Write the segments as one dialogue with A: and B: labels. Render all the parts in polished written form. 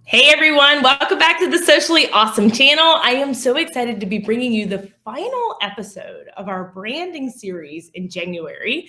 A: Hey everyone, welcome back to the Socially Awesome channel. I am so excited to be bringing you the final episode of our branding series in January.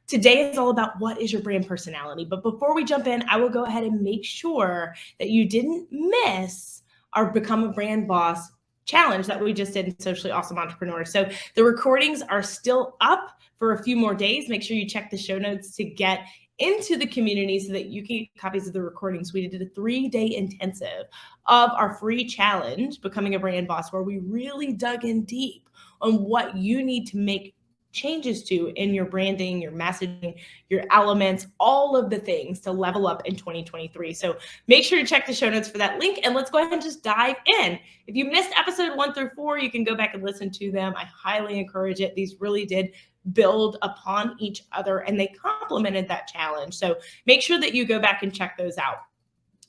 A: Today is all about what is your brand personality. But before we jump in, I will go ahead and make sure that you didn't miss our Become a Brand Boss challenge that we just did in Socially Awesome Entrepreneurs. So the recordings are still up for a few more days. Make sure you check the show notes to get into the community so that you can get copies of the recordings. We did a 3-day intensive of our free challenge, Becoming a Brand Boss, where we really dug in deep on what you need to make changes to in your branding, your messaging, your elements, all of the things to level up in 2023. So make sure to check the show notes for that link, and let's go ahead and just dive in. If you missed episode 1 through 4, you can go back and listen to them. I highly encourage it. These really did build upon each other and they complemented that challenge. So make sure that you go back and check those out.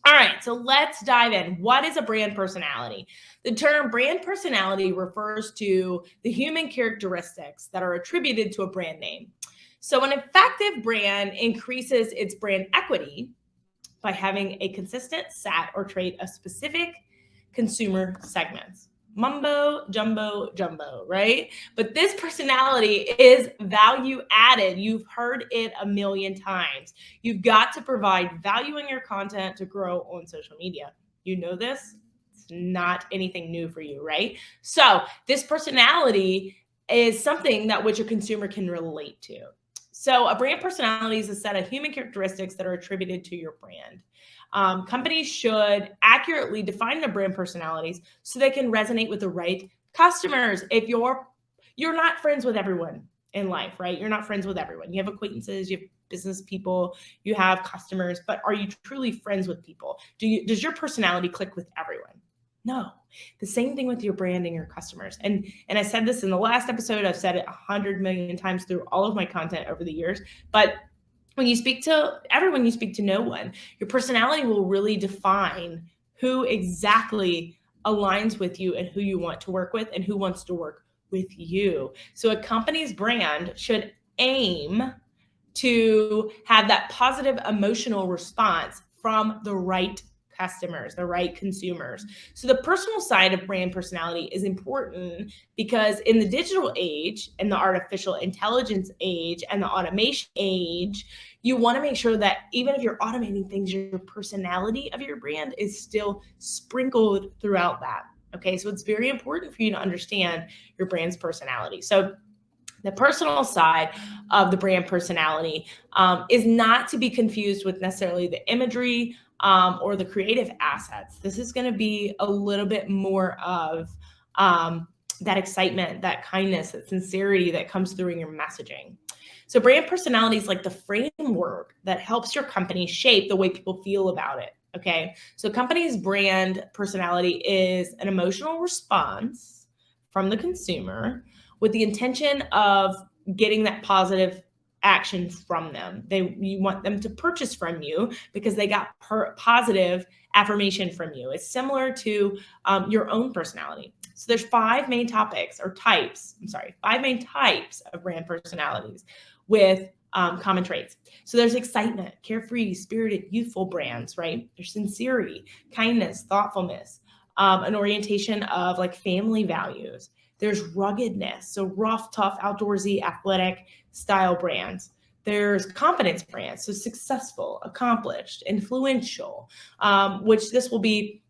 A: All right, so let's dive in. What is a brand personality? The term brand personality refers to the human characteristics that are attributed to a brand name. So an effective brand increases its brand equity by having a consistent set or trait of specific consumer segments. Mumbo, jumbo, right? But this personality is value added. You've heard it a million times. You've got to provide value in your content to grow on social media. You know this? It's not anything new for you, right? So this personality is something that which a consumer can relate to. So a brand personality is a set of human characteristics that are attributed to your brand. Companies should accurately define their brand personalities so they can resonate with the right customers. If you're not friends with everyone in life, right? You're not friends with everyone. You have acquaintances, you have business people, you have customers, but are you truly friends with people? Does your personality click with everyone? No. The same thing with your branding, your customers. And I said this in the last episode. I've said it 100 million times through all of my content over the years, but when you speak to everyone, you speak to no one. Your personality will really define who exactly aligns with you and who you want to work with and who wants to work with you. So a company's brand should aim to have that positive emotional response from the right customers, the right consumers. So the personal side of brand personality is important because in the digital age and the artificial intelligence age and the automation age, you want to make sure that even if you're automating things, your personality of your brand is still sprinkled throughout that. Okay, so it's very important for you to understand your brand's personality. So the personal side of the brand personality is not to be confused with necessarily the imagery or the creative assets. This is going to be a little bit more of that excitement, that kindness, that sincerity that comes through in your messaging. So brand personality is like the framework that helps your company shape the way people feel about it. Okay, so company's brand personality is an emotional response from the consumer with the intention of getting that positive action from them. You want them to purchase from you because they got positive affirmation from you. It's similar to your own personality. So there's five main types of brand personalities with common traits. So there's excitement, carefree, spirited, youthful brands, right? There's sincerity, kindness, thoughtfulness, an orientation of like family values. There's ruggedness, so rough, tough, outdoorsy, athletic style brands. There's confidence brands, so successful, accomplished, influential, which this will be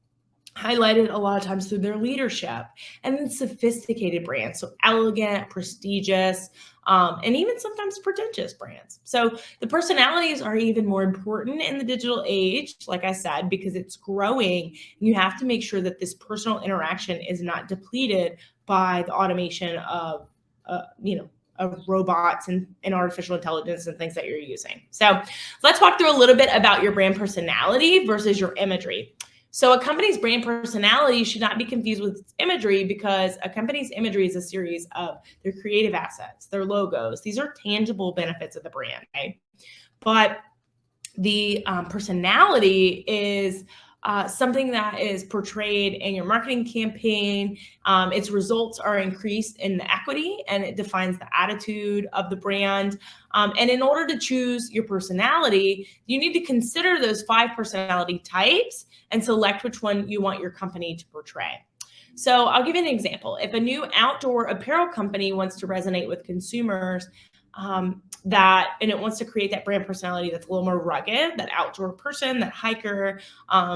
A: highlighted a lot of times through their leadership. And then sophisticated brands, so elegant, prestigious, and even sometimes pretentious brands. So the personalities are even more important in the digital age, like I said, because it's growing. And you have to make sure that this personal interaction is not depleted by the automation of, of robots and artificial intelligence and things that you're using. So let's walk through a little bit about your brand personality versus your imagery. So a company's brand personality should not be confused with its imagery because a company's imagery is a series of their creative assets, their logos. These are tangible benefits of the brand, okay? But the personality is something that is portrayed in your marketing campaign. Its results are increased in the equity, and it defines the attitude of the brand. And in order to choose your personality, you need to consider those 5 personality types and select which one you want your company to portray. So I'll give you an example. If a new outdoor apparel company wants to resonate with consumers, and it wants to create that brand personality that's a little more rugged, that outdoor person, that hiker,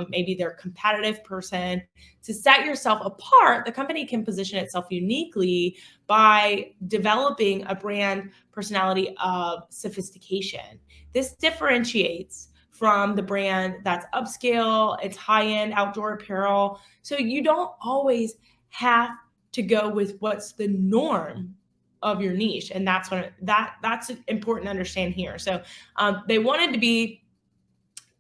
A: maybe they're a competitive person. To set yourself apart, the company can position itself uniquely by developing a brand personality of sophistication. This differentiates from the brand that's upscale, it's high-end outdoor apparel. So you don't always have to go with what's the norm of your niche, and that's important to understand here. So they wanted to be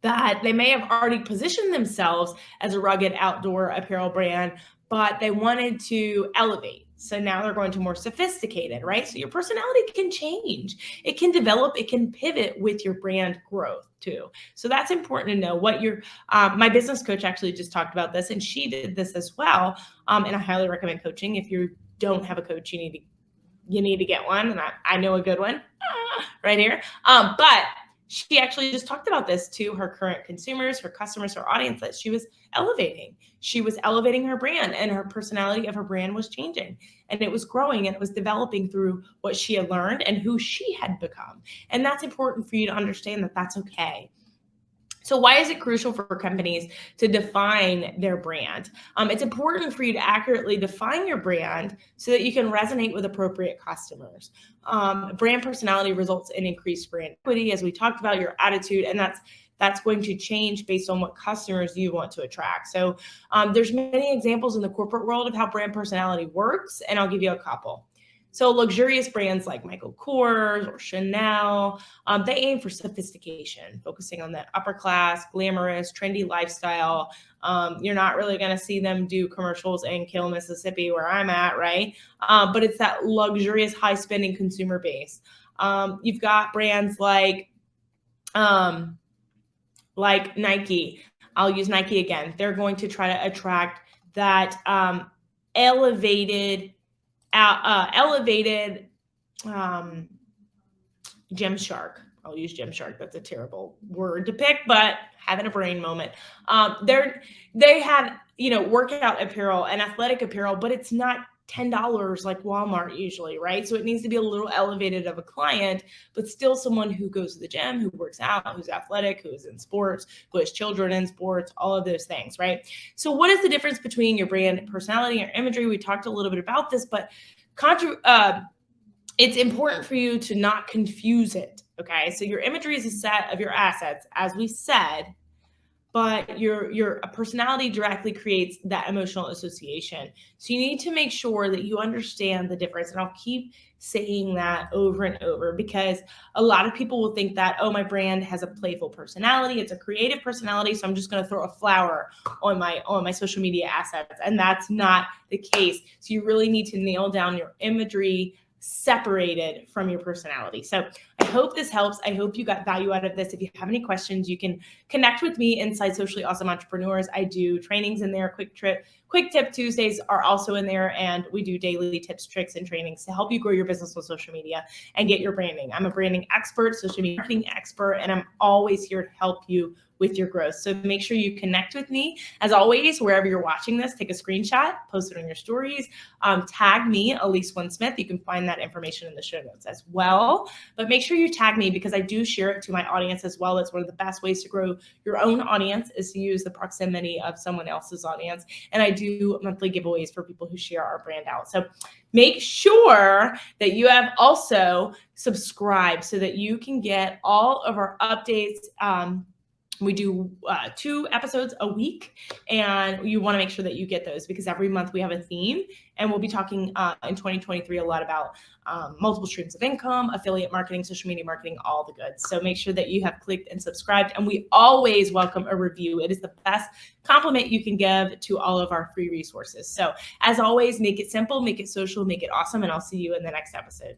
A: that they may have already positioned themselves as a rugged outdoor apparel brand, but they wanted to elevate. So now they're going to more sophisticated, right? So your personality can change, it can develop, it can pivot with your brand growth too. So that's important to know. What your my business coach actually just talked about this, and she did this as well. And I highly recommend coaching. If you don't have a coach, you need to get one, and I know a good one right here. But she actually just talked about this to her current consumers, her customers, her audience, that she was elevating. She was elevating her brand, and her personality of her brand was changing, and it was growing, and it was developing through what she had learned and who she had become. And that's important for you to understand, that that's okay. So why is it crucial for companies to define their brand? It's important for you to accurately define your brand so that you can resonate with appropriate customers. Brand personality results in increased brand equity, as we talked about, your attitude, and that's going to change based on what customers you want to attract. So there's many examples in the corporate world of how brand personality works, and I'll give you a couple. So luxurious brands like Michael Kors or Chanel, they aim for sophistication, focusing on that upper class, glamorous, trendy lifestyle. You're not really going to see them do commercials in Kill, Mississippi, where I'm at, right? But it's that luxurious, high spending consumer base. You've got brands like Nike. I'll use Nike again. They're going to try to attract that elevated Gymshark. I'll use Gymshark. That's a terrible word to pick, but having a brain moment. They have, workout apparel and athletic apparel, but it's not $10 like Walmart usually, right? So it needs to be a little elevated of a client, but still someone who goes to the gym, who works out, who's athletic, who's in sports, who has children in sports, all of those things, right? So what is the difference between your brand personality and imagery? We talked a little bit about this, but it's important for you to not confuse it, okay? So your imagery is a set of your assets, as we said, but your personality directly creates that emotional association. So you need to make sure that you understand the difference. And I'll keep saying that over and over, because a lot of people will think that, oh, my brand has a playful personality, it's a creative personality, so I'm just going to throw a flower on my social media assets. And that's not the case. So you really need to nail down your imagery separated from your personality. So I hope this helps. I hope you got value out of this. If you have any questions, you can connect with me inside Socially Awesome Entrepreneurs. I do trainings in there. Quick Tip Tuesdays are also in there, and we do daily tips, tricks, and trainings to help you grow your business on social media and get your branding. I'm a branding expert, social media marketing expert, and I'm always here to help you with your growth. So make sure you connect with me. As always, wherever you're watching this, take a screenshot, post it on your stories, tag me, Alyece Smith. You can find that information in the show notes as well. But make sure you tag me, because I do share it to my audience as well. It's one of the best ways to grow your own audience, is to use the proximity of someone else's audience. And I do monthly giveaways for people who share our brand out. So make sure that you have also subscribed so that you can get all of our updates. We do 2 episodes a week, and you want to make sure that you get those, because every month we have a theme, and we'll be talking in 2023 a lot about multiple streams of income, affiliate marketing, social media marketing, all the goods. So make sure that you have clicked and subscribed, and we always welcome a review. It is the best compliment you can give to all of our free resources. So as always, make it simple, make it social, make it awesome, and I'll see you in the next episode.